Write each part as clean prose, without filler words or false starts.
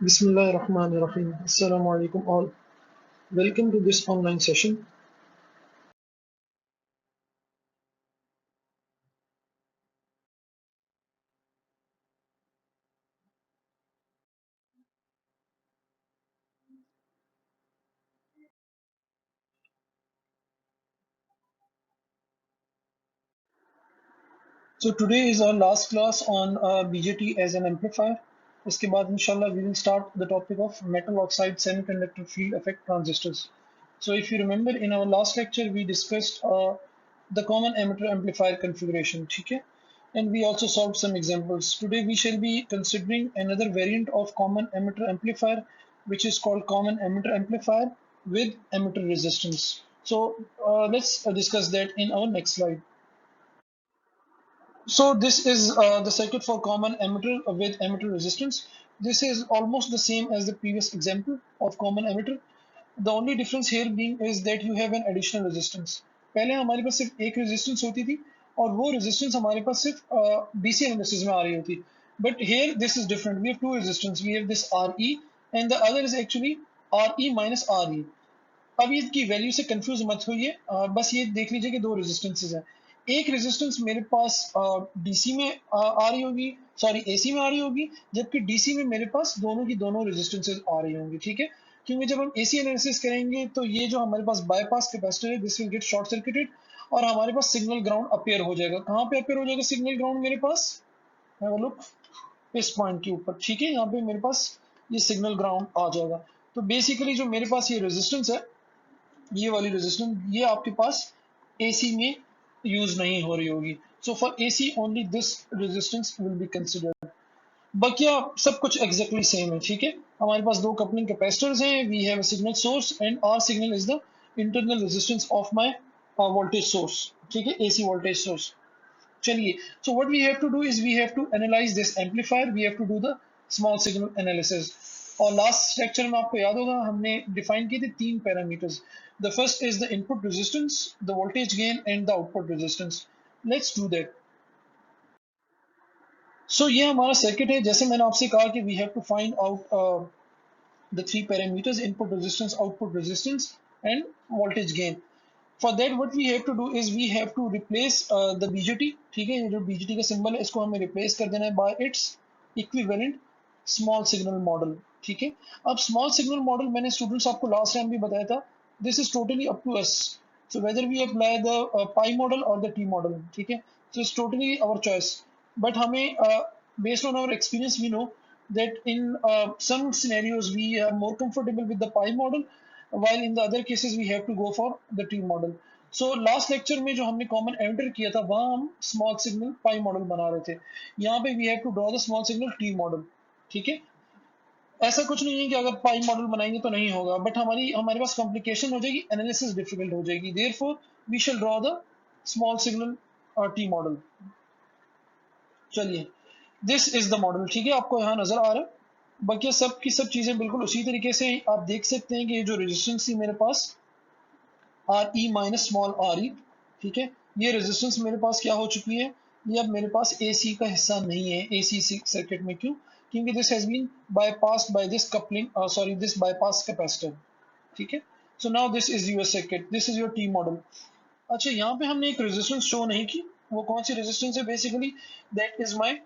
Bismillahirrahmanirrahim. Assalamu alaikum all. Welcome to this online session. So today is our last class on BJT as an amplifier. इसके बाद inshallah we will start the topic of metal oxide semiconductor field effect transistors. So if you remember in our last lecture we discussed the common emitter amplifier configuration, ठीक है? And we also solved some examples. Today we shall be considering another variant of common emitter amplifier, which is called common emitter amplifier with emitter resistance. So let's discuss that in our next slide. So this is the circuit for common emitter with emitter resistance. This is almost the same as the previous example of common emitter. The only difference here being is that you have an additional resistance. पहले हमारे पास सिर्फ एक resistance होती थी और वो resistance हमारे पास सिर्फ DC analysis में आ रही होती. But here this is different. We have two resistance. We have this RE and the other is actually RE minus RE. अब इसकी वैल्यू से कंफ्यूज मत होइए, बस ये देख लीजिए कि दो रेजिस्टेंसेज हैं. एक रेजिस्टेंस मेरे पास डीसी में आ रही होगी, सॉरी एसी में आ रही होगी, जबकि डीसी में मेरे पास दोनों की दोनों रेजिस्टेंसेज आ रही होंगी. ठीक है, क्योंकि जब हम एसी एनालिसिस करेंगे तो ये जो हमारे पास बाईपास कैपेसिटर है this will get short circuited और हमारे पास सिग्नल ग्राउंड अपेयर हो जाएगा. कहाँ पे अपेयर हो जाएगा सिग्नल ग्राउंड? मेरे पास लुक इस पॉइंट के ऊपर. ठीक है, यहाँ पे मेरे पास ये सिग्नल ग्राउंड आ जाएगा. तो बेसिकली जो मेरे पास ये रेजिस्टेंस है, ये वाली रेजिस्टेंस, ये आपके पास एसी में यूज नहीं हो रही होगी. So for AC only this resistance will be considered. बाकी सब कुछ एग्जैक्टली सेम है. ठीक है, हमारे पास दो कपलिंग कैपेसिटर्स हैं. We have a signal source and our signal is the internal resistance of my voltage source. ठीक है, एसी वोल्टेज सोर्स. चलिए, so what we have to do is we have to analyse this amplifier. We have to do the small signal analysis. और last lecture में आपको याद होगा हमने define किए थे तीन parameters. The first is the input resistance, the voltage gain and the output resistance. Let's do that. So ये हमारा सर्किट है. जैसे मैंने आपसे कहा कि we have to find out the three parameters: input resistance, output resistance, and voltage gain. For that what we have to do is we have to replace the BJT. ठीक है, ये जो BJT का सिंबल है इसको हमें replace कर देना है by its equivalent small signal model. ठीक है, अब small signal model मैंने स्टूडेंट्स आपको लास्ट टाइम भी बताया था. this is totally up to us. So whether we apply the pi model or the T model. ठीक है, so it's totally our choice. But हमें based on our experience we know that in some scenarios we are more comfortable with the pi model, while in the other cases we have to go for the T model. So last lecture में जो हमने common enter किया था वहां हम small signal pi model बना रहे थे. यहाँ पे we have to draw the small signal T model. ठीक है, ऐसा कुछ नहीं है कि अगर पाई मॉडल बनाएंगे तो नहीं होगा, बट हमारे पास कॉम्प्लिकेशन हो जाएगी, एनालिसिस डिफिकल्ट हो जाएगी. Therefore we shall draw the small signal T model. चलिए, दिस इज द मॉडल. ठीक है, आपको यहाँ नजर आ रहा है. बाकी सब की सब चीजें बिल्कुल उसी तरीके से आप देख सकते हैं कि जो रेजिस्टेंस थी मेरे पास R E minus small R E. ठीक है, ये रेजिस्टेंस मेरे पास क्या हो चुकी है, ये अब मेरे पास ए सी का हिस्सा नहीं है ए सी सर्किट में. क्यों? क्योंकि this has been bypass by this coupling, sorry this bypass capacitor. ठीक है, so now this is your circuit, this is your T model. अच्छा, यहाँ पे हमने एक रेजिस्टेंस शो नहीं की. वो कौन सी रेजिस्टेंस है? Basically that is my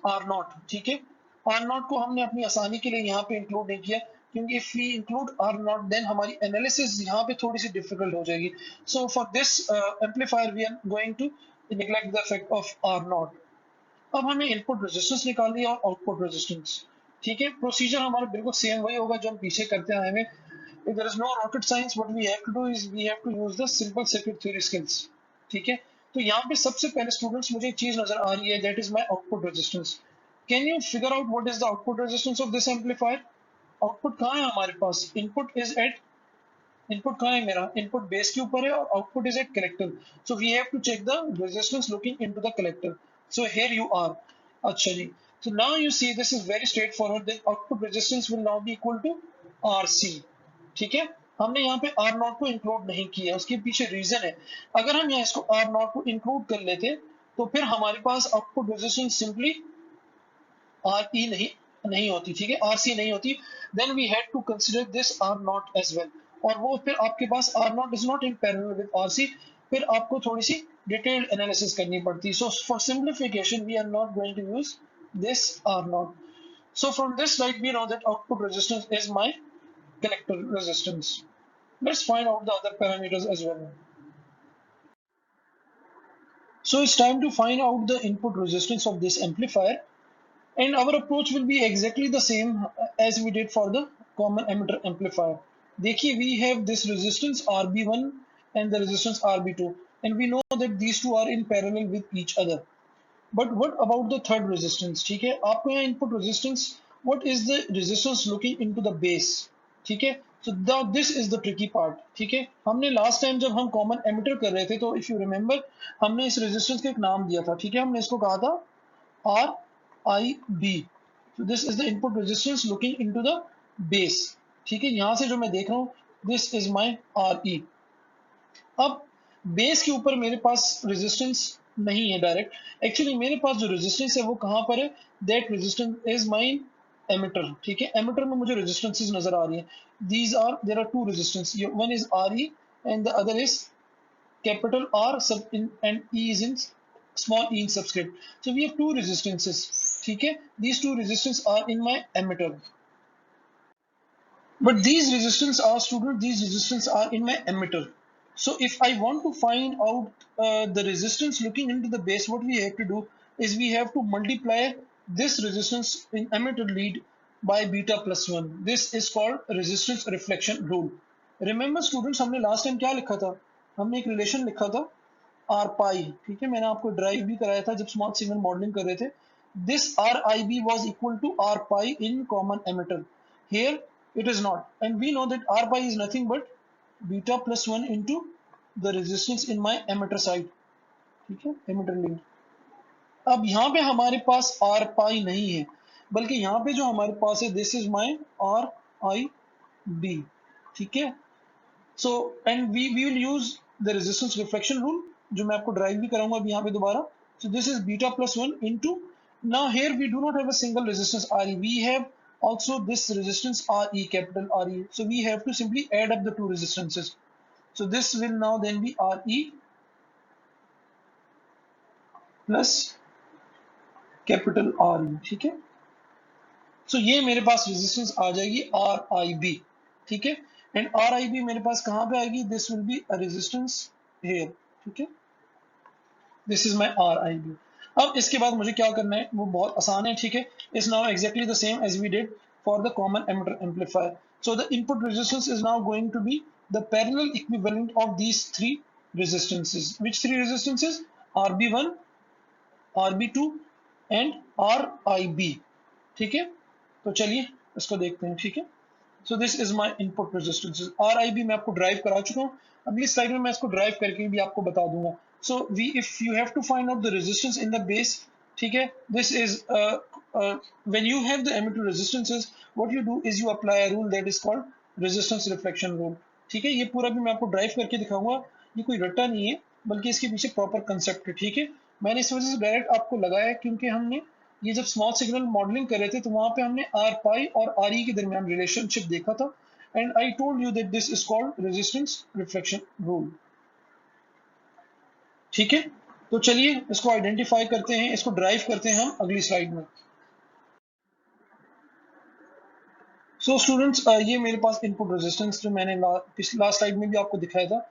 R nought. ठीक है, आर नॉट को हमने अपनी आसानी के लिए यहाँ पे इंक्लूड नहीं किया, क्योंकि if we include R nought then हमारी एनालिसिस यहाँ पे थोड़ी सी डिफिकल्ट हो जाएगी. So for this amplifier we are going to neglect the effect of R nought. अब हमें इनपुट रेजिस्टेंस निकालनी है और आउटपुट रेजिस्टेंस. ठीक है, प्रोसीजर हमारा बिल्कुल सेम वही होगा जो हम पीछे करते आए हैं. If there is no rocket science, what we have to do is we have to use the simple circuit theory skills. ठीक है, तो यहाँ पे सबसे पहले स्टूडेंट्स मुझे एक चीज नजर आ रही है, that is my output resistance. Can you figure out what is the output resistance of this amplifier? Output कहाँ है हमारे पास? इनपुट इज एट, इनपुट कहाँ है मेरा? इनपुट बेस के ऊपर है और output is at collector. So we have to check the resistance looking into the collector. So here you are. अच्छा जी, so now you see this is very straightforward. The output resistance will now be equal to RC. ठीक है, हमने यहाँ पे are not को include नहीं किया, उसके पीछे रीजन है. अगर हम यहाँ इसको आर नॉट को इंक्लूड कर लेते तो फिर हमारे पास output resistance simply R E नहीं नहीं होती, ठीक है, RC नहीं होती, then we had to consider this R not as well, और वो फिर आपके पास R not is not in parallel with RC, फिर आपको थोड़ी सी डिटेल्ड एनालिसिस करनी पड़ती. So for simplification we are not going to use this R नॉट. So from this slide we know that output resistance is my collector resistance. Let's find out the other parameters as well. So it's time to find out the input resistance of this amplifier, and our approach will be exactly the same as we did for the common emitter amplifier. देखिए, we have this resistance RB1 and the resistance RB2, and we know that these two are in parallel with each other. But what about the third resistance? ठीक है, आपको यहाँ input resistance, what is the resistance looking into the base? ठीक है, so this is the tricky part. ठीक है, हमने last time जब हम common emitter कर रहे थे, तो if you remember हमने इस resistance को एक नाम दिया था. ठीक है, हमने इसको कहा था RIB. So this is the input resistance looking into the base. ठीक है, यहाँ से जो मैं देख रहा हूँ, this is my RE. अब बेस के ऊपर मेरे पास रेजिस्टेंस नहीं है डायरेक्ट, एक्चुअली मेरे पास जो रेजिस्टेंस है वो कहाँ पर है, that resistance is my emitter. ठीक है, एमिटर में मुझे रेजिस्टेंसेस नजर आ रही हैं. These are, there are two resistance, one is RE and the other is capital R sub in and E is in small e in subscript. So we have two resistances. ठीक है, these two resistance are in my emitter. But these resistance are, student, these resistance are in my emitter. So if I want to find out the resistance looking into the base, what we have to do is we have to multiply this resistance in emitter lead by beta plus 1. This is called resistance reflection rule. Remember students, हमने last time क्या लिखा था, हमने एक relation लिखा था R pi. ठीक है, मैंने आपको ड्राइव भी कराया था जब स्मॉल सिग्नल मॉडलिंग कर रहे थे. This RIB was equal to R pi in common emitter. Here it is not, and we know that R pi is nothing but beta plus 1 into the resistance in my emitter side. ठीक है, emitter lead. अब यहाँ पे हमारे पास R pi नहीं है, बल्कि यहाँ पे जो हमारे पास है, this is my RIB. ठीक है, so and we will use the resistance reflection rule, जो मैं आपको ड्राइव भी कराऊंगा अभी यहाँ पे दोबारा. So this is beta plus 1 into, now here we do not have a single resistance RE, we have also this resistance RE, capital RE. So we have to simply add up the two resistances. So this will now then be RE plus capital RE. ठीक है, so ये मेरे पास resistance आ जाएगी RIB. ठीक है, and RIB मेरे पास कहाँ पे आएगी, this will be a resistance here. ठीक है, this is my RIB. अब इसके बाद मुझे क्या करना है, वो बहुत आसान है. ठीक है, is now exactly the same as we did for the common emitter amplifier. So the input resistance is now going to be the parallel equivalent of these three resistances. Which three resistances? RB1, RB2 and RIB. ठीक है, तो चलिए इसको देखते हैं. ठीक है, so this is my input resistance. RIB मैं आपको ड्राइव करा चुका हूँ, अगली स्लाइड में मैं इसको ड्राइव करके भी आपको बता दूंगा. So if you have to find out the resistance in the base, ठीक है, this is when you have the emitter resistances, what you do is you apply a rule that is called resistance reflection rule. ठीक है, ये पूरा भी मैं आपको drive करके दिखाऊंगा, ये कोई रट्टा नहीं है, बल्कि इसके पीछे प्रॉपर कंसेप्ट है. ठीक है, मैंने इस वजह से डायरेक्ट आपको लगाया क्योंकि हमने ये जब स्मॉल सिग्नल मॉडलिंग कर रहे थे तो वहां पे हमने R pi और RE के दरमियान रिलेशनशिप देखा था, and I told you that this is called resistance reflection rule. ठीक है, तो चलिए इसको आइडेंटिफाई करते हैं, इसको ड्राइव करते हैं हम अगली स्लाइड में. सो स्टूडेंट्स, ये मेरे पास इनपुट रेजिस्टेंस जो मैंने लास्ट स्लाइड में भी आपको दिखाया था,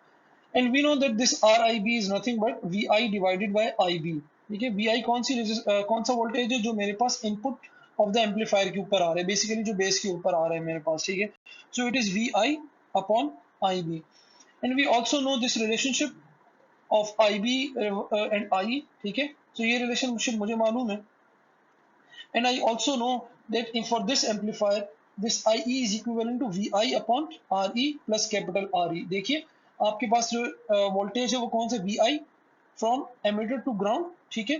and we know that this RIB is nothing but VI divided by IB. ठीक है, VI कौन सा वोल्टेज है जो मेरे पास इनपुट ऑफ द एम्पलीफायर के ऊपर आ रहा है, बेसिकली जो बेस के ऊपर आ रहा है मेरे पास. ठीक है, so it is VI upon IB, and we also know this relationship of IB and I. ठीक है, so ये रिलेशनशिप मुझे मालूम है, and I also know that for this amplifier this IE is equivalent to VI upon RE plus capital RE. देखिए आपके पास जो voltage है वो कौन सा, VI from emitter to ground. ठीक है,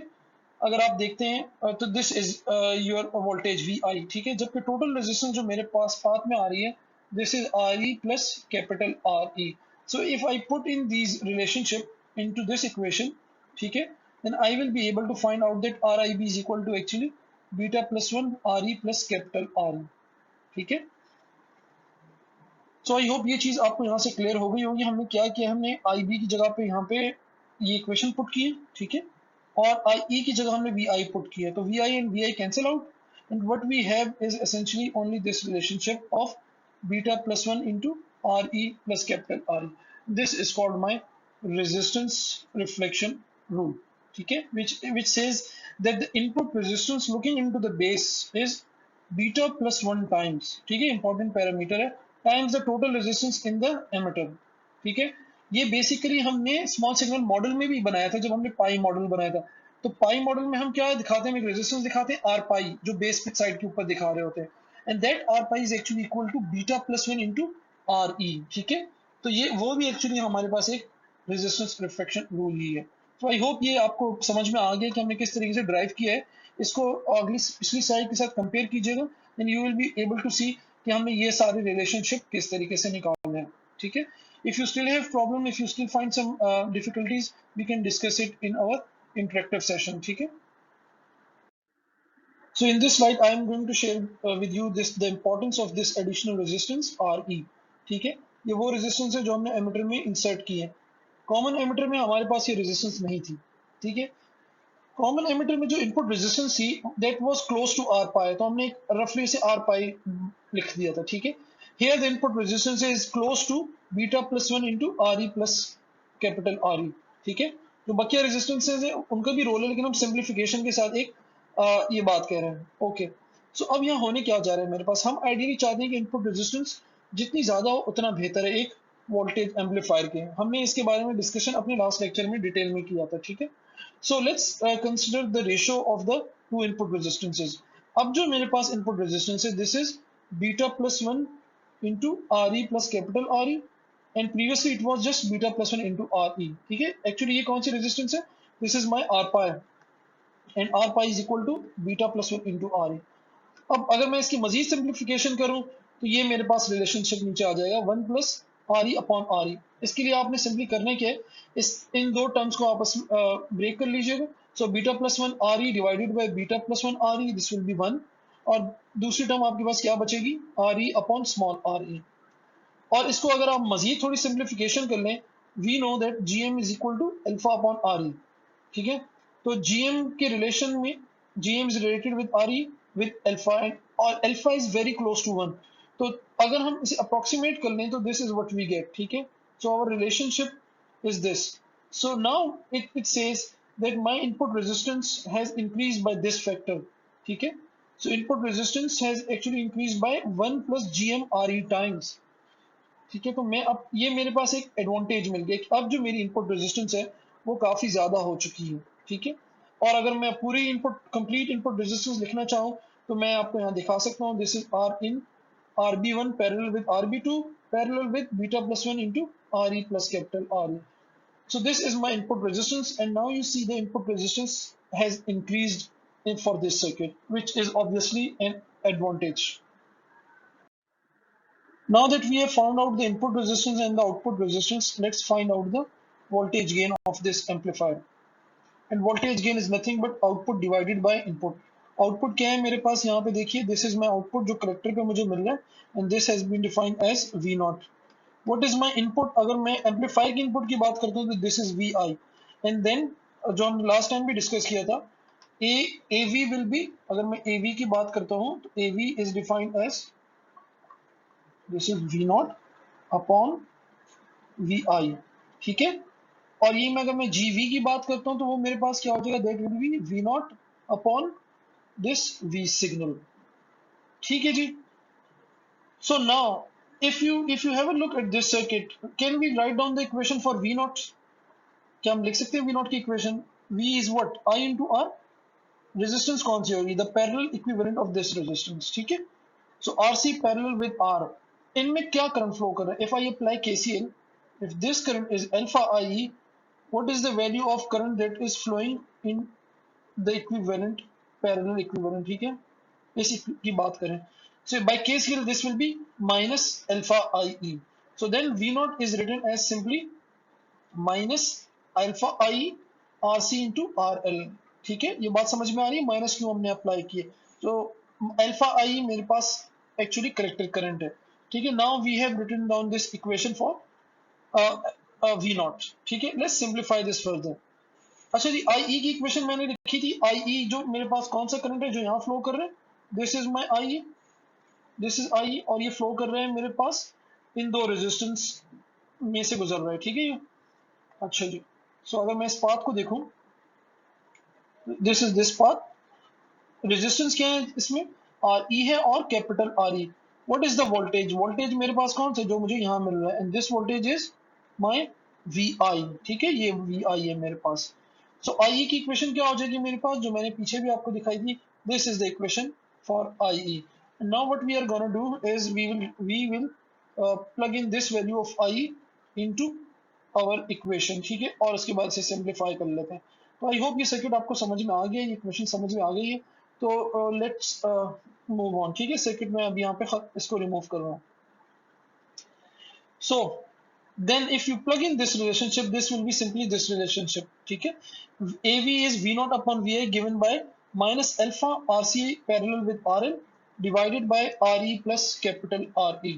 अगर आप देखते हैं तो this is your voltage VI. ठीक है, जबकि टोटल रेजिस्टेंस जो मेरे पास पाथ में आ रही है, this is RE plus capital RE. So if I put in these relationship into this equation, ठीक है, then I will be able to find out that RIB is equal to actually beta plus one R E plus capital R E. ठीक है, सो I hope ये चीज आपको यहाँ से clear हो गई होगी। हमने क्या किया, हमने आई बी की जगह पे यहाँ पे ये इक्वेशन पुट की है, ठीक है, और आई ई की जगह हमने वी आई पुट किया है, तो V I and V I cancel out, and what we have is essentially only this relationship of beta plus one into R E plus capital R E. This is called my resistance reflection rule, ठीक है, which says that the input resistance looking into the base is beta plus 1 times, ठीक है, important parameter है, times the total resistance in the emitter. ठीक है, ये basically हमने small signal model में भी बनाया था जब हमने पाई मॉडल बनाया था। तो पाई मॉडल में हम क्या दिखाते हैं, एक रेजिस्टेंस दिखाते हैं आर पाई, जो बेस साइड के ऊपर दिखा रहे होते हैं, and that R pi is actually equal to beta plus one into R E. ठीक है, तो ये वो भी एक्चुअली हमारे पास एक रेजिस्टेंस रिफ्लेक्शन रूल ही है। तो आई होप ये आपको समझ में आ गया कि हमने किस तरीके से ड्राइव किया है इसको। अगली पिछली स्लाइड के साथ कंपेयर कीजिएगा, then you will be able to see कि हमने ये सारे रिलेशनशिप किस तरीके से निकालने हैं। ठीक है, if you still have problem, if you still find some difficulties, we can discuss it in our interactive session. ठीक है, so in this slide I am going to share with you this the importance of this additional resistance RE। ठीक है, ये वो resistance है जो हमने emitter में इंसर्ट की है। कॉमन एमिटर में हमारे पास ये रेजिस्टेंस नहीं थी। ठीक है, कॉमन एमिटर में जो इनपुट रेजिस्टेंस थी that was close to R pi, तो हमने रफली से आर पाई लिख दिया था। ठीक है, here the input resistance is close to beta plus one into R E plus capital R E. ठीक है, जो बकिया रेजिस्टेंसेज है उनका भी रोल है, लेकिन हम सिंप्लीफिकेशन के साथ एक ये बात कह रहे हैं। ओके, सो अब यहाँ होने क्या जा रहा है मेरे पास, हम आइडियली चाहते हैं कि इनपुट रेजिस्टेंस जितनी ज्यादा हो उतना बेहतर है एक वोल्टेज एम्पलीफायर के। हमने इसके बारे में डिस्कशन अपने लास्ट लेक्चर में डिटेल में किया था। ठीक है, so let's consider the ratio of the two input resistances। अब जो मेरे पास input resistance है, this is beta plus 1 into RE plus capital RE, and previously it was just beta plus 1 into RE। ठीक है, actually ये कौन सी resistance है, this is my R pi, and R pi is equal to beta plus 1 into RE। अब अगर मैं इसकी मजीद simplification करूं तो ये मेरे पास रिलेशनशिप नीचे आ जाएगा 1 plus are E upon R ई। इसके लिए आपने सिंपली करना क्या है, इस इन दो टर्म्स को आपस में ब्रेक कर लीजिएगा। So beta plus one R E divided by beta plus one R E, this will be 1, और दूसरी टर्म आपके पास क्या बचेगी, R E upon small R E. और इसको अगर आप मजीद थोड़ी सिंप्लीफिकेशन कर लें, we know that g m is equal to alpha upon R E. ठीक है, तो जीएम के रिलेशन में gm is related with R E with alpha, and और alpha is very close to one. तो अगर हम इसे अप्रोक्सीमेट कर लें तो this is what we get. ठीक है, so our relationship is this. So now it says that my input resistance has increased by this factor. ठीक है, so input resistance has actually increased by 1 plus gm R E times. ठीक है, तो मैं अब ये मेरे पास एक एडवांटेज मिल गया कि अब जो मेरी इनपुट रेजिस्टेंस है वो काफी ज्यादा हो चुकी है। ठीक है, और अगर मैं पूरी इनपुट कंप्लीट इनपुट रेजिस्टेंस लिखना चाहूँ तो मैं आपको यहाँ दिखा सकता हूँ, this is R in R B one parallel with R B two parallel with beta plus one into R E plus capital R E. So this is my input resistance, and now you see the input resistance has increased for this circuit, which is obviously an advantage. Now that we have found out the input resistance and the output resistance, let's find out the voltage gain of this amplifier. And voltage gain is nothing but output divided by input. Output क्या है मेरे पास यहाँ पे देखिए, this is my output जो collector पे मुझे मिल रहा है, and this has been defined as V naught. What is my input? अगर मैं एम्पलीफायर की इनपुट की बात करता हूँ तो this is VI, and then जो हम लास्ट टाइम भी डिस्कस किया था, AV will be, अगर मैं AV की बात करता हूँ तो AV is defined as this is V not upon V I. ठीक है, और ये मैं अगर मैं जी वी की बात करता हूं तो वो मेरे पास क्या हो जाएगा, that will be V not upon this V signal. ठीक है जी, so now if you have a look at this circuit, can we write down the equation for v naught? क्या हम लिख सकते हैं v naught की equation, v is what, I into r, resistance कौन सी होगी, the parallel equivalent of this resistance. ठीक है, so RC parallel with R, इनमें क्या करंट फ्लो कर रहा है, if I apply KCL, if this current is alpha IE, what is the value of current that is flowing in the equivalent parallel equivalent। ठीक है, इस की बात करें, so by KCL this will be minus alpha IE, so then V naught is written as simply minus alpha IE RC into RL। ठीक है, ये बात समझ में आ रही है, माइनस क्यू हमने अप्लाई किए, तो अल्फा आई मेरे पास एक्चुअली कलेक्टर करंट है। ठीक है, now we have written down this equation for V nought. ठीक है, लेट्स सिंप्लीफाई दिस फर्दर। अच्छा जी, आई ई की इक्वेशन मैंने लिखी थी, आई ई जो मेरे पास कौन सा करंट है जो यहाँ फ्लो कर रहे हैं, this is my I E, this is I, और ये फ्लो कर रहे हैं मेरे पास इन दो रेजिस्टेंस में से गुजर रहा है। ठीक है ये, अच्छा जी, सो अगर मैं इस पाथ को देखूं, this is this path, resistance क्या है इसमें, आर ई है और capital R E. What is the voltage, voltage मेरे पास कौन सा जो मुझे यहाँ मिल रहा है, and this voltage is my V I. ठीक है, ये वी आई है मेरे पास। सो आई ई की इक्वेशन क्या हो जाएगी मेरे पास, जो मैंने पीछे भी आपको दिखाई थी, this is the equation for I E. Now what we are gonna do is we will plug in this value of I into our equation. ठीक है, और उसके बाद से सिंप्लीफाई कर लेते हैं। तो आई होप ये सर्किट आपको समझ में आ गया, ये इक्वेशन समझ में आ गई है। तो लेट्स मूव ऑन। ठीक है, सर्किट में अभी यहाँ पे इसको रिमूव कर रहा हूँ। सो then if you plug in this relationship, this will be simply this relationship. ठीक है, AV is V naught upon VI given by minus alpha RC parallel with RL divided by RE plus capital RE.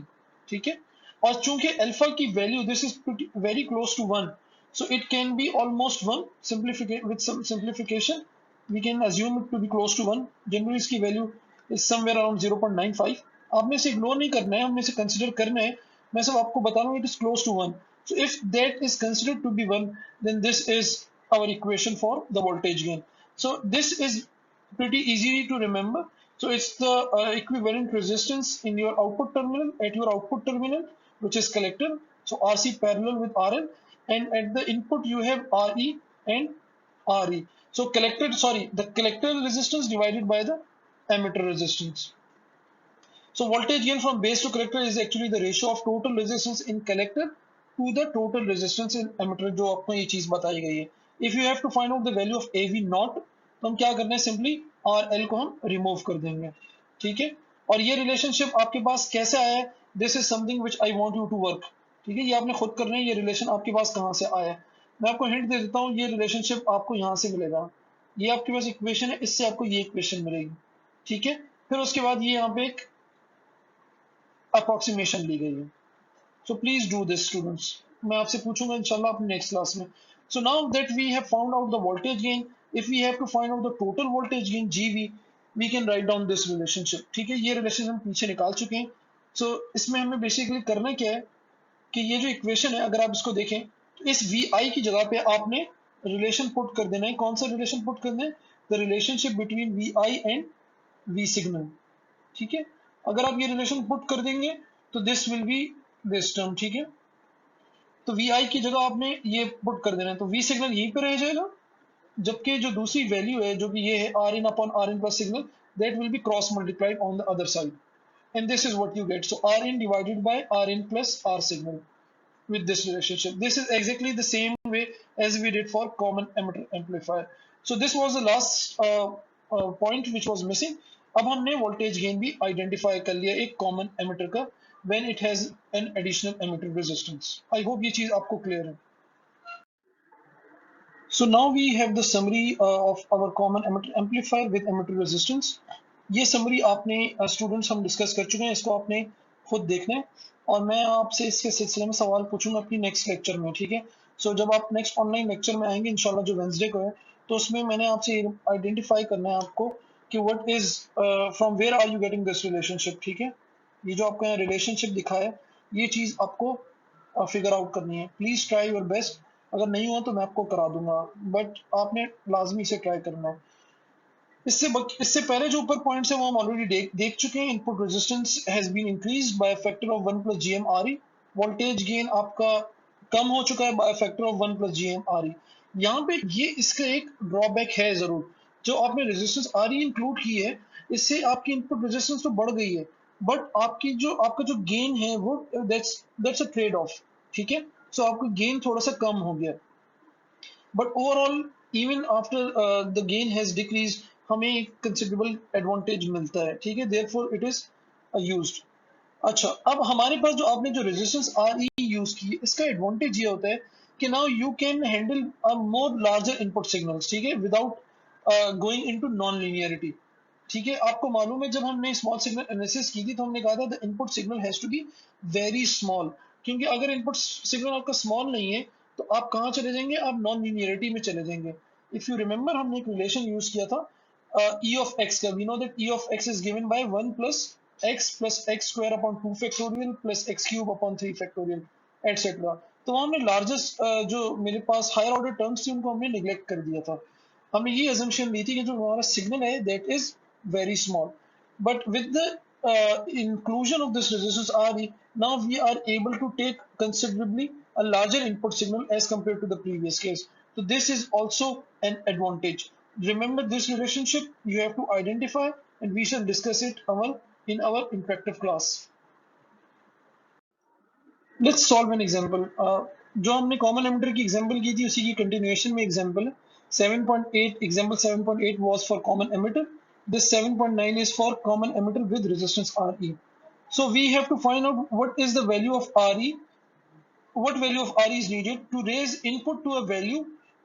ठीक है, और चूंकि alpha की value this is very close to 1, so it can be almost 1, simplificate with some simplification we can assume it to be close to 1. Generally इसकी value is somewhere around 0.95. आपने इसे ignore नहीं करना है, हमने इसे कंसिडर करना है, मैं सब आपको बता रहा हूँ, it is close to 1. So if that is considered to be 1, then this is our equation for the voltage gain. So this is pretty easy to remember. So it's the equivalent resistance in your output terminal, at your output terminal, which is collector. So RC parallel with RL, and at the input you have RE and RE. So the collector resistance divided by the emitter resistance. So voltage gain from base to collector is actually the ratio of total resistance in collector to the total resistance in emitter, जो आपको ये चीज बताई गई है। If you have to find out the value of AV not, तो हम क्या करना है, सिंपली RL को हम रिमूव कर देंगे। ठीक है, और ये रिलेशनशिप आपके पास कैसे आया है, this is something which I want you to work. ठीक है, ये आपने खुद करना है, ये रिलेशन आपके पास कहाँ से आया है। मैं आपको हिंट दे देता हूँ, ये रिलेशनशिप आपको यहाँ से मिलेगा, ये आपके पास इक्वेशन है, इससे आपको ये इक्वेशन मिलेगी। ठीक है, फिर उसके बाद ये यहाँ पे एक अप्रोक्सीमेशन दी गई है। So please do this students, मैं आपसे पूछूंगा इंशाल्लाह अपनी नेक्स्ट क्लास में। So now that we have found out the voltage gain, if we have to find out the total voltage gain G V, we can write down this relationship. ठीक है, ये relation हम पीछे निकाल चुके हैं। सो इसमें हमें बेसिकली करना क्या है कि ये जो इक्वेशन है, अगर आप इसको देखें तो इस वी आई की जगह पे आपने रिलेशन पुट कर देना है। कौन सा रिलेशन पुट करना है, the relationship between V I and V signal. ठीक है, अगर आप ये रिलेशन पुट कर देंगे तो this will B this term. ठीक है, तो वी आई की जगह आपने ये पुट कर देना है, तो वी सिग्नल यहीं पे रह जाएगा, जबकि जो दूसरी वैल्यू है जो कि ये है R in upon R in plus signal, that will be cross multiplied on the other side, and this is what you get. So R in divided by R in plus R signal with this relationship. This is exactly the same way as we did for common emitter amplifier. So this was the last point which was missing. अब हमने voltage gain भी identify कर लिया एक common emitter का when it has an additional emitter resistance. I hope ये चीज आपको clear है. So now we have the summary of our common emitter amplifier with emitter resistance. ये summary आपने students हम discuss कर चुके हैं, इसको आपने खुद देखना है, और मैं आपसे इसके सिलसिले में सवाल पूछूंगा अपनी नेक्स्ट लेक्चर में। ठीक है, सो जब आप नेक्स्ट ऑनलाइन लेक्चर में आएंगे इंशाल्लाह, जो वेंसडे को है, तो उसमें मैंने आपसे आइडेंटिफाई करना है आपको कि what is from where are you getting this relationship. ठीक है, ये जो आपको यहाँ रिलेशनशिप दिखा है, ये चीज आपको फिगर आउट करनी है। प्लीज ट्राई योर बेस्ट, अगर नहीं हुआ तो मैं आपको करा दूंगा, बट आपने लाजमी से ट्राई करना है। इससे पहले जो ऊपर पॉइंट्स है वो हम ऑलरेडी देख चुके हैं। Input resistance has been increased by factor of 1 plus GM RE. Voltage gain आपका कम हो चुका है by factor of 1 plus GM RE. यहाँ पे ये इसका एक ड्रॉबैक है जरूर, जो आपने रेजिस्टेंस आरई इंक्लूड की है, इससे आपकी इनपुट रेजिस्टेंस तो बढ़ गई है, बट आपका जो गेन है वो दैट्स अ ट्रेड ऑफ। ठीक है, सो आपका गेन थोड़ा सा कम हो गया, but overall even after the gain has decrease, हमें एक कंसिडरेबल एडवांटेज मिलता है। ठीक है, देयरफॉर इट इज यूज्ड। अच्छा, अब हमारे पास जो आपने जो रेजिस्टेंस आर ई यूज की है, इसका एडवांटेज ये होता है कि now you can handle a more larger input signals. ठीक है, without going into non linearity. ठीक है, आपको मालूम है जब हमने स्मॉल सिग्नल एनालिसिस की थी तो हमने कहा था the input signal has to be very small, क्योंकि अगर इनपुट सिग्नल आपका स्मॉल नहीं है तो आप कहाँ चले जाएंगे, आप नॉन लीनियरिटी में चले जाएंगे। इफ यू रिमेंबर हमने एक रिलेशन यूज किया था e of x का, we know that e of x is given by 1 plus x square upon 2 factorial plus x cube upon 3 factorial etc। तो वहाँ हमने लार्जेस्ट जो मेरे पास हायर ऑर्डर टर्म्स थी उनको हमने निगलेक्ट कर दिया था। हमने ये अजम्पशन ली थी कि जो हमारा सिग्नल है that is very small, but with the inclusion of this resistance RE, now we are able to take considerably a larger input signal as compared to the previous case. So this is also an advantage. Remember this relationship you have to identify, and we shall discuss it in our interactive class. Let's solve an example. जो हमने common emitter की example की थी उसी की continuation में example है 7.8। Example 7.8 was for common emitter. This 7.9 is for common emitter with resistance RE. So we have to find out what is the value of RE, what value of RE is needed to raise input to a value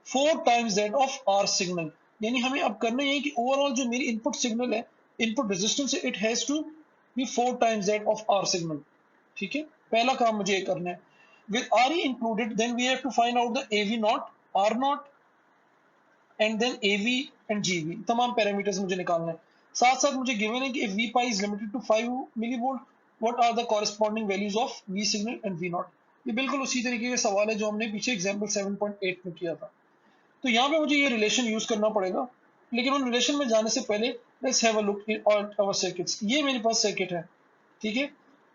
4 times that of R signal। यानी हमें अब करना ये है कि overall जो मेरी input signal है, इनपुट रेजिस्टेंस है, it has to be 4 times that of R signal। ठीक है, पहला काम मुझे ये करना है। with RE included then we have to find out the AV naught, R naught and then AV and GV, तमाम पैरामीटर्स मुझे निकालना है। साथ साथ मुझे गिवन है कि if V pi is limited to 5 millivolt, what are the corresponding values of V signal and V naught। ये बिल्कुल उसी तरीके का सवाल है जो हमने पीछे एग्जाम्पल 7.8 में किया था। तो यहाँ पे मुझे ये रिलेशन यूज करना पड़ेगा, लेकिन उन रिलेशन में जाने से पहले let's have a look at our circuits. ये मेरे पास सर्किट है, ठीक है,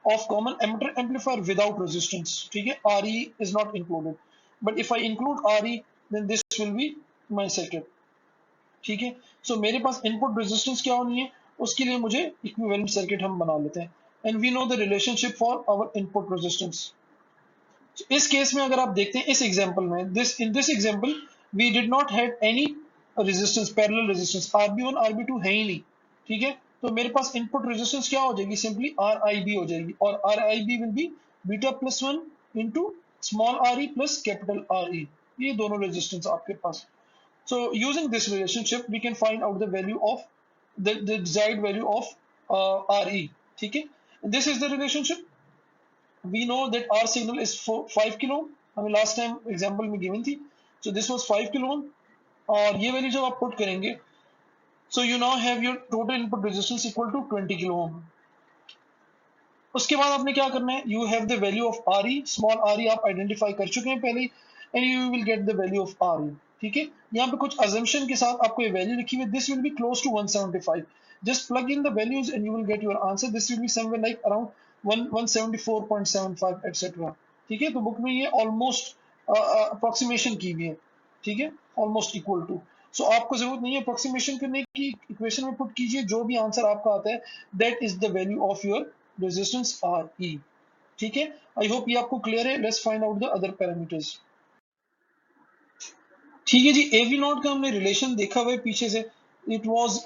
of common emitter amplifier without resistance। ठीक है, RE is not included, but if I include RE then this will be my circuit। ठीक है, सो मेरे पास इनपुट रेजिस्टेंस क्या होनी है, उसके लिए मुझे इक्विवेलेंट सर्किट हम बना लेते हैं। And we know the relationship for our input resistance. इस केस में अगर आप देखते हैं इस एग्जांपल में, this in this example we did not have any resistance, parallel resistance, RB1 RB2 है ही नहीं। ठीक है, तो मेरे पास इनपुट रेजिस्टेंस क्या हो जाएगी, सिंपली RIB हो जाएगी, और RIB will be beta plus 1 into small RE plus capital RE। ये दोनों रेजिस्टेंस आपके पास। So using this relationship, we can find out the value of the desired value of RE। ठीक है, this is the relationship। We know that R signal is 5 kilo ohm, हमें last time example में given थी। So this was 5 kilo ohm, और ये value जब आप put करेंगे, so you now have your total input resistance equal to 20 kilo ohm। उसके बाद आपने क्या करना है, you have the value of RE, small RE आप आइडेंटिफाई कर चुके हैं पहले, and you will get the value of RE। ठीक है, यहाँ पे कुछ अजम्पशन के साथ आपको ये वैल्यू लिखी हुई है, this will be close to 175। Just plug in the values and you will get your answer. This will be somewhere like around 174.75 etcetera. ठीक है, तो बुक में ये ऑलमोस्ट अप्रोक्सीमेशन की हुई है। ठीक है, ऑलमोस्ट इक्वल टू। सो आपको जरूरत नहीं है अप्रोक्सीमेशन करने की, इक्वेशन में पुट कीजिए, जो भी आंसर आपका आता है that is the value of your resistance RE। ठीक है, आई होप ये आपको क्लियर है। Let's find out the other parameters. ठीक है जी, AV नॉट का हमने रिलेशन देखा हुआ है पीछे से। It was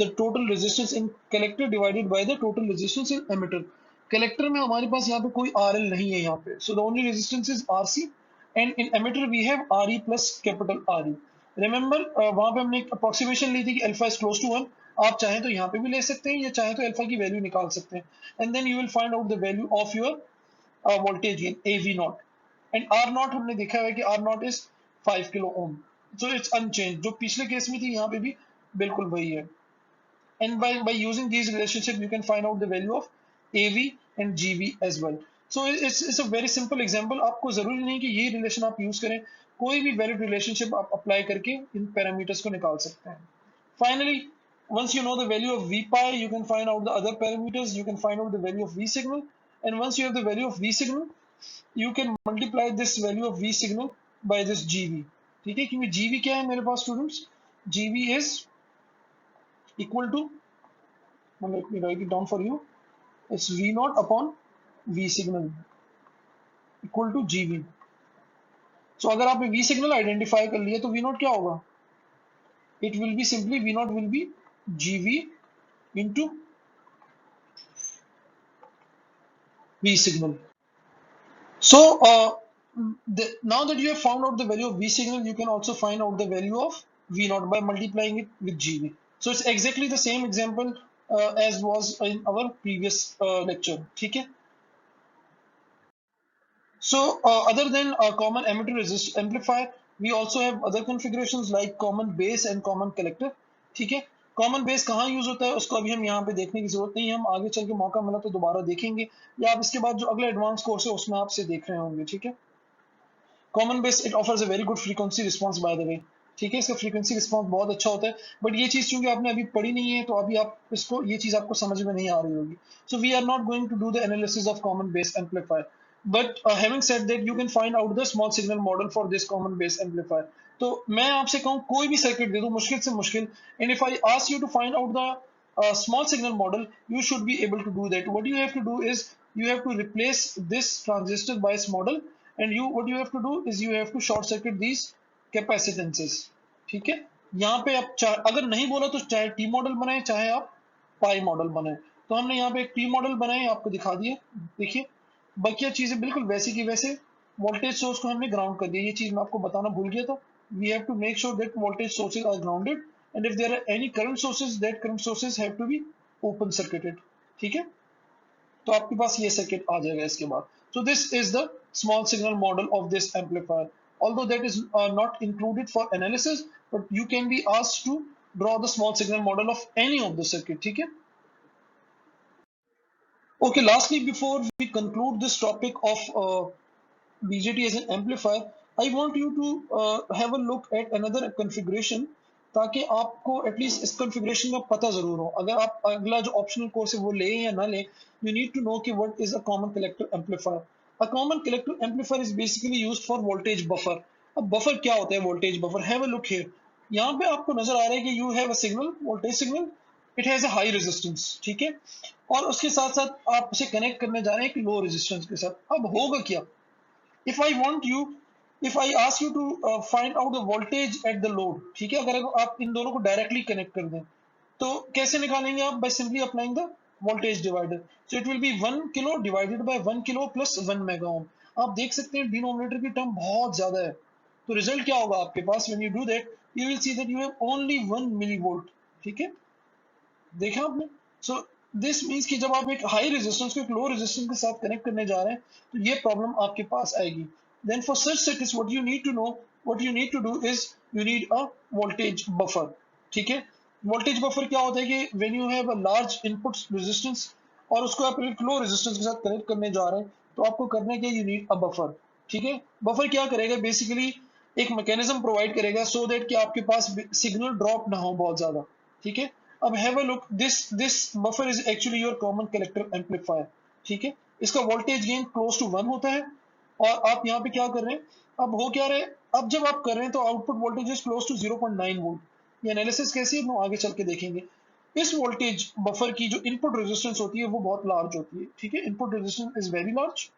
the total resistance in collector divided by the total resistance in emitter. Collector में हमारे पास यहाँ पे कोई RL नहीं है यहाँ पे, so the only resistance is RC, and in emitter we have RE plus capital RE। Remember वहां पे हमने एक अप्रोक्सीमेशन ली थी कि अल्फा इज क्लोज टू 1। आप चाहें तो यहाँ पे भी ले सकते हैं, या चाहें तो अल्फा की वैल्यू निकाल सकते हैं, and then you will find out the value of your voltage gain AV naught. And R naught हमने देखा है कि R not is 5 kilo ohm, so it's unchanged, जो पिछले केस में थी यहाँ पे भी बिल्कुल वही है। And by using these relationship you can find out the value of AV and GV as well। so it's a very simple example। आपको जरूरी नहीं कि ये रिलेशन आप यूज करें, कोई भी वैलिड रिलेशनशिप आप अप्लाई करके इन पैरामीटर्स को निकाल सकते हैं। Finally, once you know the value of V pi, you can find out the other parameters, you can find out the value of V signal, and once you have the value of V signal, you can multiply this value of V signal by this GV। ठीक है, क्योंकि GV क्या है मेरे पास students, GV is equal to, let me write it down for you, it's V naught upon V signal equal to GV। so अगर आपने V signal identify कर लिया तो V naught क्या होगा, it will be simply V naught will be GV into V signal। So now that you have found out the value of V signal, you can also find out the value of V naught by multiplying it with GV. So it's exactly the same example as was in our previous lecture. ठीक है? So other than a common emitter resist amplifier, we also have other configurations like common base and common collector. ठीक है? Common base कहाँ use होता है उसको अभी हम यहाँ पे देखने की जरूरत नहीं है, हम आगे चल के मौका मिला तो दोबारा देखेंगे, या आप इसके बाद जो अगला एडवांस कोर्स है उसमें आपसे देख रहे होंगे. ठीक है? Common base it offers a very good frequency response by the way. ठीक है, इसका फ्रीक्वेंसी रिस्पांस बहुत अच्छा होता है, बट ये चीज क्योंकि आपने अभी पढ़ी नहीं है तो अभी आप इसको ये चीज आपको समझ में नहीं आ रही होगी. So we are not going to do the analysis of common base amplifier, but having said that you can find out the small signal model for this common base amplifier. तो मैं आपसे कहूँ कोई भी सर्किट दे दो मुश्किल से मुश्किल, and if I ask you to find out the small signal model, you should be able to do that. What you have to do is you have to replace this transistor bias model, and you what you have to do is you have to short circuit these capacitances. ठीक है? यहाँ पे आप अगर नहीं बोला तो चाहे टी मॉडल बनाए चाहे आप पाई मॉडल बनाए. तो हमने यहाँ पे एक टी मॉडल बनाए आपको दिखा दिए. देखिए बाकी चीजें बिल्कुल वैसी की वैसे. वोल्टेज सोर्स को हमने ग्राउंड कर दिया, ये चीज मैं आपको बताना भूल गया था. We have to make sure that voltage sources are grounded, and if there are any current sources that current sources have to be open circuited. ठीक है? तो आपके पास ये सर्किट आ जाएगा इसके बाद. So this is the small signal model of this amplifier. Although that is not included for analysis, but you can be asked to draw the small signal model of any of the circuit. ठीक है? Okay, lastly, before we conclude this topic of BJT as an amplifier, I want you to have a look at another configuration, ताकि आपको at least इस configuration का पता जरूर हो. अगर आप अगला जो ऑप्शनल कोर्स है वो लें या ना लें, you need to know कि what is a common collector amplifier. A common collector amplifier is basically used for voltage buffer. अब बफर क्या होता है? Voltage buffer. Have a look here. यहाँ पे आपको नजर आ रहा है कि you have a signal, voltage signal, it has a high resistance. ठीक है? और उसके साथ साथ आप उसे कनेक्ट करने जा रहे हैं एक लो रेजिस्टेंस के साथ. अब होगा क्या? if I want you if I ask you to find out the voltage at the load, ठीक है, अगर आप इन दोनों को डायरेक्टली कनेक्ट कर दें तो कैसे निकालेंगे आप? by simply applying the voltage divider. So it will be 1 kilo divided by 1 kilo plus 1 mega ohm. आप देख सकते हैं डिनोमिनेटर की टर्म बहुत ज्यादा है, तो रिजल्ट क्या होगा आपके पास? when you do that you will see that you have only 1 millivolt. ठीक है? देखा आपने? सो दिस मीन्स कि जब आप एक हाई रेजिस्टेंस को एक लो रेजिस्टेंस के साथ कनेक्ट करने जा रहे हैं तो ये प्रॉब्लम आपके पास आएगी. Then for such circuits what you need to know, what you need to do is you need a voltage buffer. ठीक है? वोल्टेज बफर क्या होता है कि when you have a large input resistance और उसको आप एक लो रेजिस्टेंस के साथ कनेक्ट करने जा रहे हैं तो आपको करने के यू नीड अ बफर. ठीक है? बफर क्या करेगा? बेसिकली एक मैकेनिज्म प्रोवाइड करेगा सो दैट कि आपके पास सिग्नल ड्रॉप ना हो बहुत ज्यादा. ठीक है? अब have a look, this buffer is actually your common collector amplifier. ठीक है? इसका वोल्टेज गेन क्लोज टू 1 होता है, और आप यहाँ पे क्या कर रहे हैं? अब हो क्या रहे हैं? अब जब आप कर रहे हैं तो output voltage is close to 0.9 volt. ये एनालिसिस कैसी है वो आगे चल के देखेंगे. इस वोल्टेज बफर की जो इनपुट रेजिस्टेंस होती है वो बहुत लार्ज होती है. ठीक है? Input resistance is very large,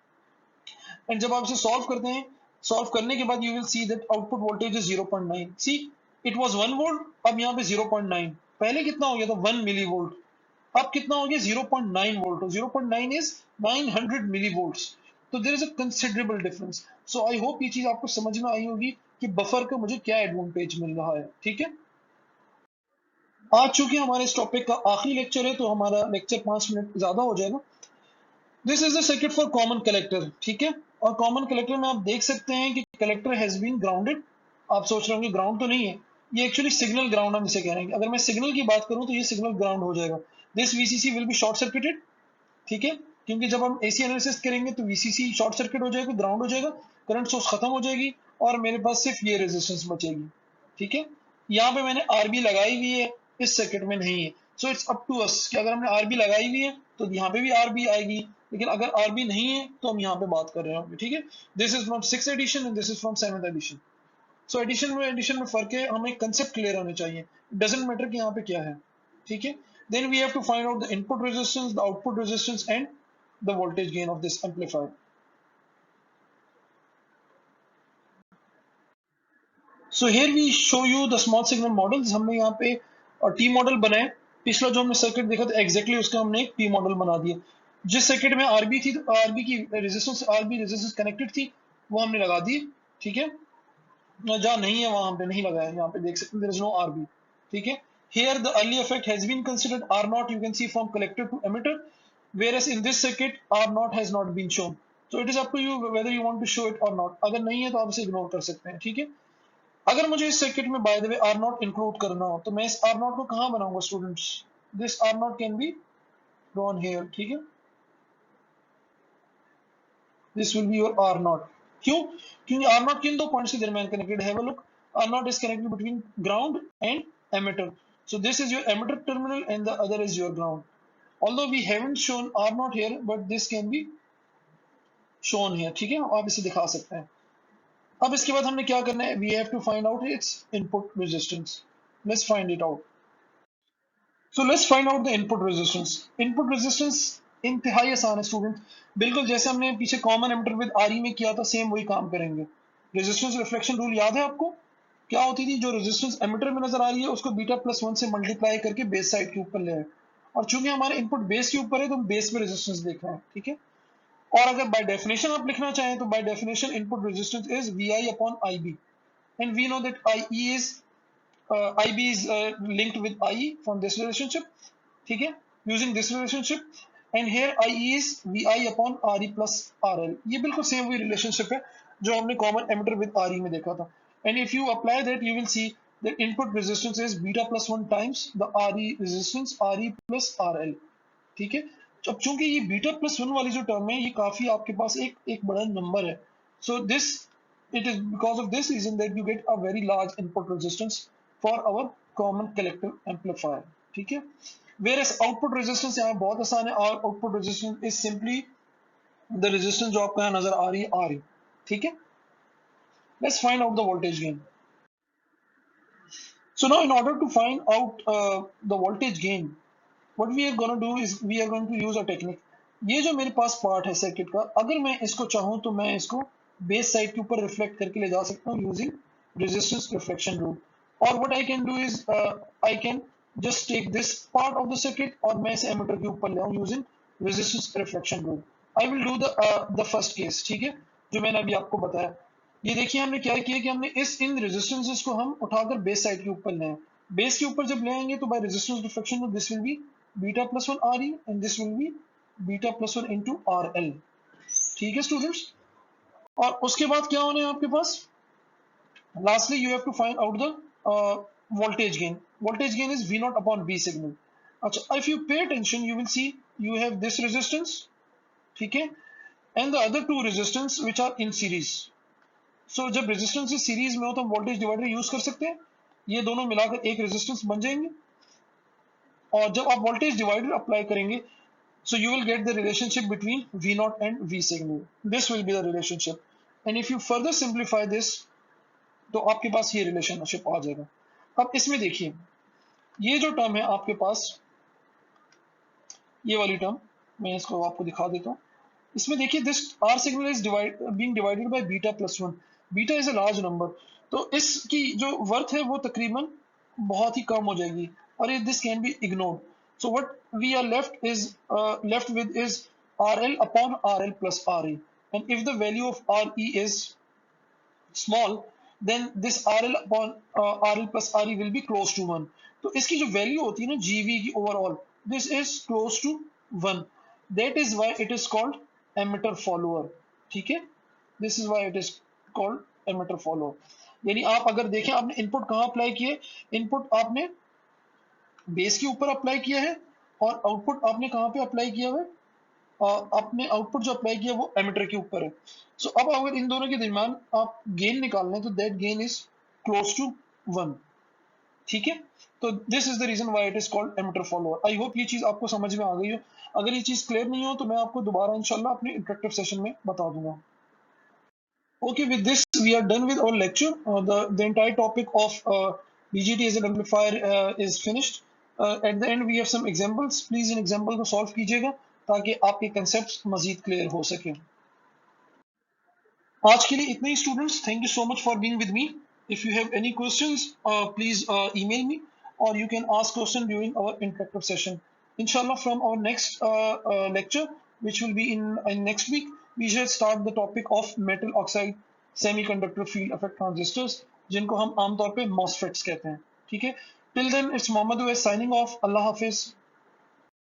and जब आप इसे सॉल्व करते हैं, सॉल्व करने के बाद you will see that output voltage is 0.9. See, it was 1 volt, अब यहाँ पे 0.9. पहले कितना हो गया था? 1 मिली वोल्ट. अब कितना हो गया? 0.9 वोल्ट. 0.9 is 900 milli volts. तो there is a considerable difference. So I hope ये चीज आपको समझ में आई होगी कि बफर का मुझे क्या एडवांटेज मिल रहा है. ठीक है? आज चूंकि हमारे इस टॉपिक का आखिरी लेक्चर है तो हमारा लेक्चर 5 मिनट ज्यादा हो जाएगा. This is the circuit for common collector. ठीक है? और कॉमन कलेक्टर में आप देख सकते हैं कि कलेक्टर हैज बीन ग्राउंडेड. आप सोच रहे होंगे ग्राउंड तो नहीं है, ये एक्चुअली सिग्नल ग्राउंड हम इसे कह रहे हैं. अगर मैं सिग्नल की बात करूं तो ये सिग्नल ग्राउंड हो जाएगा. This VCC will be short circuited. ठीक है? क्योंकि जब हम एसी एनालिसिस करेंगे तो वीसीसी शॉर्ट सर्किट हो जाएगा, ग्राउंड हो जाएगा, करंट सोर्स खत्म हो जाएगी और मेरे पास सिर्फ ये रेजिस्टेंस बचेगी. ठीक है? यहाँ पे मैंने आरबी लगाई हुई है, इस सर्किट में नहीं है. So it's up to us कि अगर हमने आरबी लगाई हुई है तो यहाँ पे भी आरबी आएगी, लेकिन अगर आरबी नहीं है तो हम यहाँ पे बात कर रहे होंगे. ठीक है? This is from 6th edition and this is from 7th edition. So edition में फर्क है, हमें कंसेप्ट क्लियर होने चाहिए. डजंट मैटर कि यहाँ पे क्या है. ठीक है? Then we have to find out the input resistance, the output resistance and the voltage gain of this amplifier. So here we show you the small signal models. हमने यहाँ पे टी मॉडल बनाए. पिछला जो हमने सर्किट देखा था exactly उसका हमने एक टी मॉडल बना दिया. जिस सर्किट में आरबी थी तो आरबी की रेजिस्टेंस, आरबी रेजिस्टेंस कनेक्टेड थी वो हमने लगा दी. ठीक है? जहाँ नहीं है वहां पे नहीं लगाया, यहाँ पे देख सकते हैं there is no RB, ठीक है। Here the early effect has been considered R naught, you can see from collector to emitter, whereas in this circuit R naught has not been shown. So it is up to you whether you want to show it or not. अगर नहीं है तो आप इसे ignore कर सकते हैं, ठीक है। अगर मुझे इस सर्किट में by the way R naught include करना हो तो मैं इस R naught को कहाँ बनाऊंगा students? This R naught can be drawn here, ठीक है। This will be your R naught। क्यों? क्योंकि R naught किन दो पॉइंट्स के दरमियान कनेक्टेड है? Have a look, R naught is connected between ground and emitter. So this is your emitter terminal and the other is your ground. Although we haven't shown R naught here, but this can be shown here, ठीक है। आप इसे दिखा सकते हैं। अब इसके बाद हमने क्या करना है? We have to find out its input resistance. Let's find it out. So let's find out the input resistance. Input resistance इंतहाई आसान है स्टूडेंट, बिल्कुल जैसे हमने पीछे कॉमन एमिटर विद आरई में किया था, सेम वही काम करेंगे। रेजिस्टेंस रिफ्लेक्शन रूल याद है आपको? क्या होती थी? जो रेजिस्टेंस एमिटर में नजर आ रही है उसको बीटा प्लस 1 से मल्टीप्लाई करके बेस साइड के ऊपर ले आए, और चूंकि हमारे इनपुट बेस के ऊपर है तो हम बेस में रेजिस्टेंस देख रहे हैं, ठीक है। और अगर बाय डेफिनेशन आप लिखना चाहें तो by definition input resistance is V I upon I B, and we know that I E is IB is linked with IE from this relationship, ठीक है, using this relationship, and here IE is VI upon RE plus RL। ये बिल्कुल same वही relationship है जो हमने common emitter with RE में देखा था। And if you apply that, you will see that input resistance is beta plus 1 times the RE resistance RE plus RL, ठीक है। अब चूंकि ये बीटा प्लस 1 वाली जो टर्म है ये काफी आपके पास एक बड़ा नंबर है, so this it is because of this reason that you get a very large input resistance for our common collective amplifier, ठीक है। whereas output resistance यहाँ बहुत आसान है, और output resistance is simply the resistance जो आपको यहाँ नजर आ रही है RE, ठीक है। let's find out the voltage gain। so now in order to find out the voltage gain, what we are going to do is we are going to use a technique। ये जो मेरे पास part है circuit का, अगर मैं इसको चाहूँ तो मैं इसको बेस साइड के ऊपर रिफ्लेक्ट करके ले जा सकता हूँ यूजिंग रेजिस्टेंस रिफ्लेक्शन रूल। और what I can do is I can just take this part of the circuit और मैं इसे एमीटर के ऊपर ले आऊँ using resistance reflection rule. I will do the first case, ठीक है, जो मैंने अभी आपको बताया। ये देखिए हमने क्या किया कि हमने इन रेजिस्टेंसेस को हम उठाकर बेस साइड के ऊपर ले आए। बेस के ऊपर जब ले आएंगे तो by resistance reflection this will B beta plus 1 RE and this will be beta plus 1 into RL, ठीक है स्टूडेंट्स। और उसके बाद क्या होने आपके पास? lastly you have to find out the voltage gain। voltage gain is V naught upon V signal। अच्छा, if you pay attention you will see you have this resistance, ठीक है, and the other two resistance which are in series। so जब resistance series में हो तो हम voltage divider use कर सकते हैं, ये दोनों मिलाकर एक resistance बन जाएंगे। और जब आप voltage divider अप्लाई करेंगे so you will get the relationship between V naught and V signal। this will be the relationship, and if you further simplify this तो आपके पास ये रिलेशनशिप आ जाएगा। अब इसमें देखिए ये जो टर्म है आपके पास, ये वाली टर्म मैं इसको आपको दिखा देता हूँ। इसमें देखिए this R signal is being divided by beta plus 1। Beta is a large number, तो इसकी जो वर्थ है वो तकरीबन बहुत ही कम हो जाएगी, और ये this can be ignored. So what we are left with is RL upon RL plus RE, and if the value of RE is small then this RL upon RL plus RE will be close to 1। तो इसकी जो value होती है ना GV की overall, this is close to 1। That is why it is called emitter follower, ठीक है। This is why it is called emitter follower. यानी आप अगर देखें आपने इनपुट कहाँ अप्लाई किए, इनपुट आपने बेस के ऊपर अप्लाई किया है, और आउटपुट आपने कहाँ पे अप्लाई किया है? आपने आउटपुट जो अप्लाई किया वो एमिटर के ऊपर है। सो अब अगर इन दोनों के दरमियान आप गेन निकालना है तो that gain is close to 1, ठीक है। तो this is the reason why it is called emitter follower. I hope ये चीज आपको समझ में आ गई हो। अगर ये चीज क्लियर नहीं हो तो मैं आपको दोबारा इंशाल्लाह अपने इंटरेक्टिव सेशन में बता दूंगा। Okay, with this we are done with our lecture। the entire topic of BGT as an amplifier is finished। at the end we have some examples। please in example को solve कीजिएगा ताकि आपके concepts मजीद clear हो सके। आज के लिए इतना ही students। thank you so much for being with me। if you have any questions please email me, or you can ask question during our interactive session। inshallah from our next lecture which will be in next week we shall start the topic of metal oxide semiconductor field effect transistors, जिनको हम आमतौर पे MOSFETs कहते हैं। ठीक है, till then it's Mohammad signing off. अल्लाह हाफिज।